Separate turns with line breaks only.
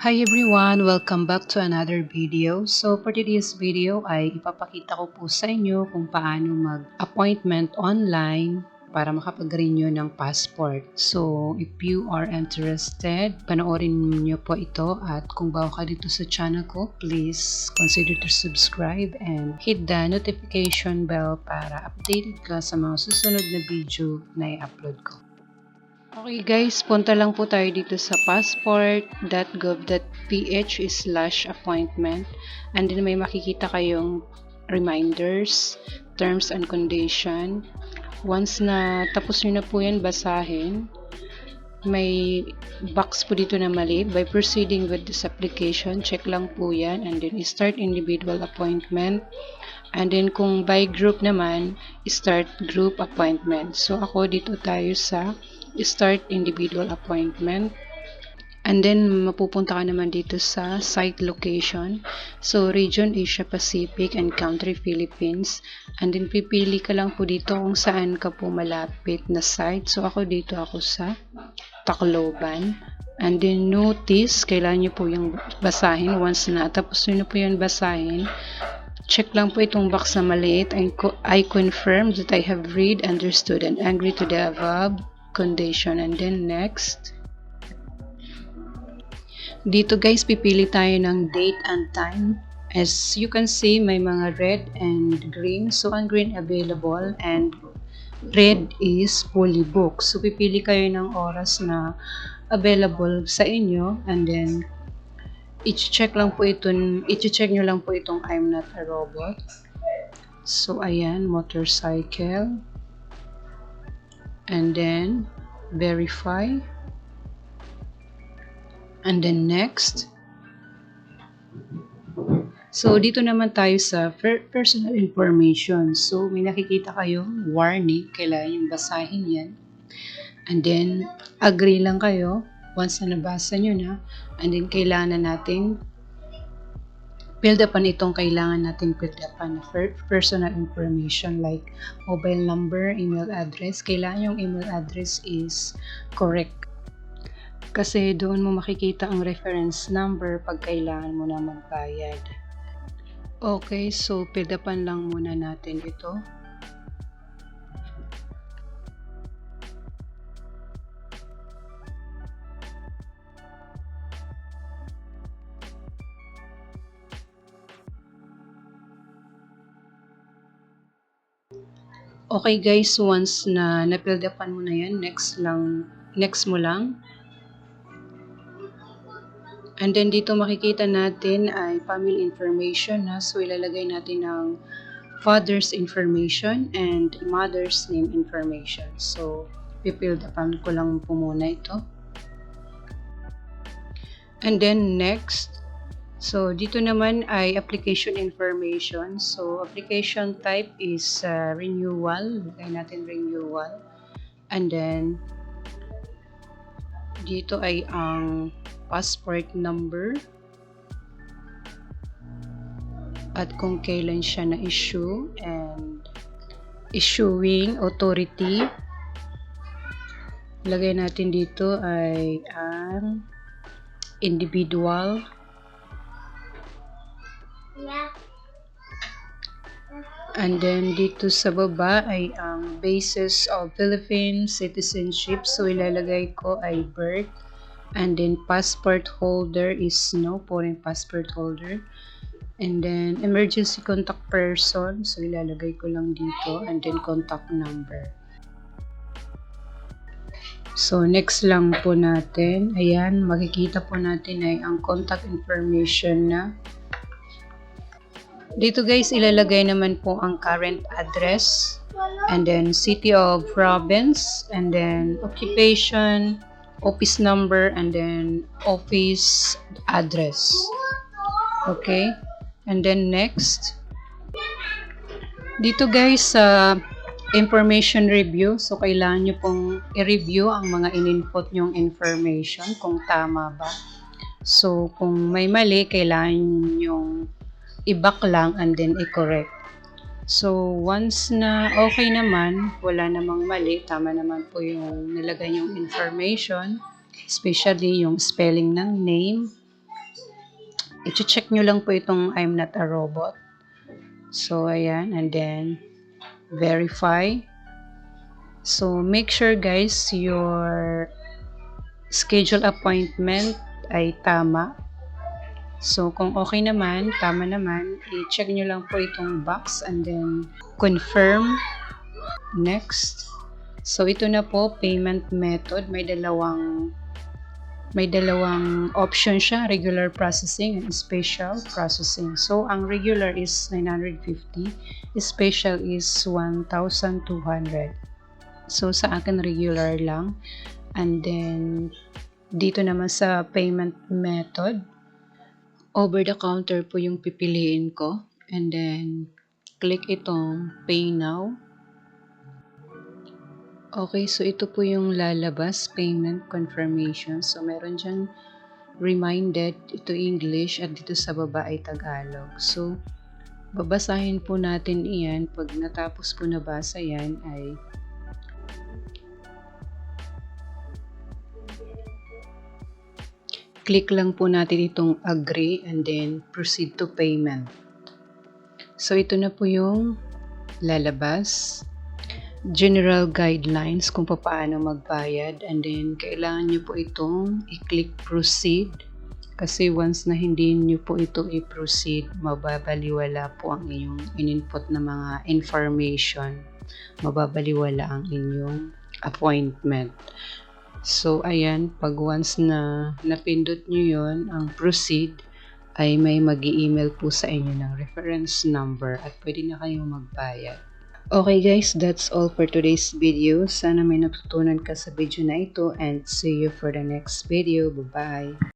Hi everyone! Welcome back to another video. So for today's video ay ipapakita ko po sa inyo kung paano mag-appointment online para makapag-renew ng passport. So if you are interested, panoorin niyo po ito at kung bago ka dito sa channel ko, please consider to subscribe and hit the notification bell para updated ka sa mga susunod na video na i-upload ko. Okay guys, punta lang po tayo dito sa passport.gov.ph/appointment and then may makikita kayong reminders, terms and condition. Once na tapos nyo na po yan basahin, may box po dito na mali. By proceeding with this application, check lang po yan and then start individual appointment. And then kung by group naman, start group appointment. So ako dito tayo sa start individual appointment. And then mapupunta ka naman dito sa site location. So region Asia Pacific and country Philippines. And then pipili ka lang po dito kung saan ka po malapit na site. So ako dito ako sa Tacloban. And then notice, kailangan nyo po yung basahin. Once na tapos nyo na po yung basahin, check lang po itong box na maliit. I confirm that I have read, understood, and agree to the above condition. And then next. Dito guys, pipili tayo ng date and time. As you can see, may mga red and green. So ang green available and red is fully booked. So pipili kayo ng oras na available sa inyo and then i-check nyo lang po itong I'm not a robot. So ayan, motorcycle. And then verify. And then next. So dito naman tayo sa personal information. So may nakikita kayong warning, kailangan yung basahin yan. And then agree lang kayo once na nabasa nyo na. And then kailangan natin fill upan itong kailangan natin fill upan personal information like mobile number, email address. Kailangan yung email address is correct. Kasi doon mo makikita ang reference number pag kailangan mo na magbayad. Okay, so fill upan lang muna natin ito. Okay guys, once na na-fill upan mo na yan, next mo lang. And then dito makikita natin ay family information na. So ilalagay natin ang father's information and mother's name information. So pipill upan ko lang po muna ito. And then next. So dito naman ay application information. So application type is renewal. Lagay natin renewal. And then dito ay ang passport number at kung kailan siya na-issue and issuing authority. Lagay natin dito ay ang individual. And then dito sa baba ay ang basis of Philippine citizenship. So ilalagay ko ay birth. And then passport holder is no, foreign passport holder. And then emergency contact person. So ilalagay ko lang dito. And then contact number. So next lang po natin. Ayan, makikita po natin ay ang contact information na. Dito guys, ilalagay naman po ang current address. And then city of province. And then occupation, office number, and then office address. Okay? And then next. Dito guys, sa information review. So kailangan nyo pong i-review ang mga in-input nyong information kung tama ba. So kung may mali, kailangan nyong i-back lang and then i-correct. So once na okay naman, wala namang mali, tama naman po yung nilagay yung information, especially yung spelling ng name, i-check nyo lang po itong I'm not a robot. So, ayan. And then, verify. So, make sure guys, your schedule appointment ay tama. So, kung okay naman, tama naman, i-check nyo lang po itong box and then confirm. Next. So, ito na po, payment method. May dalawang option siya, regular processing and special processing. So, ang regular is 950, special is 1,200. So, sa akin regular lang. And then, dito naman sa payment method, over the counter po yung pipiliin ko. And then, click itong pay now. Okay, so ito po yung lalabas, payment confirmation. So, meron dyan reminded, ito English, at dito sa baba ay Tagalog. So, babasahin po natin iyan. Pag natapos po nabasa yan ay click lang po natin itong agree and then proceed to payment. So, ito na po yung lalabas. General guidelines kung paano magbayad, and then kailangan nyo po itong i-click proceed kasi once na hindi nyo po ito i-proceed, mababaliwala po ang inyong in-input na mga information, mababaliwala ang inyong appointment. So ayan, pag once na napindot nyo yon ang proceed, ay may mag-i-email po sa inyo ng reference number at pwede na kayong magbayad. Okay guys, that's all for today's video. Sana may natutunan ka sa video na ito and see you for the next video. Bye-bye!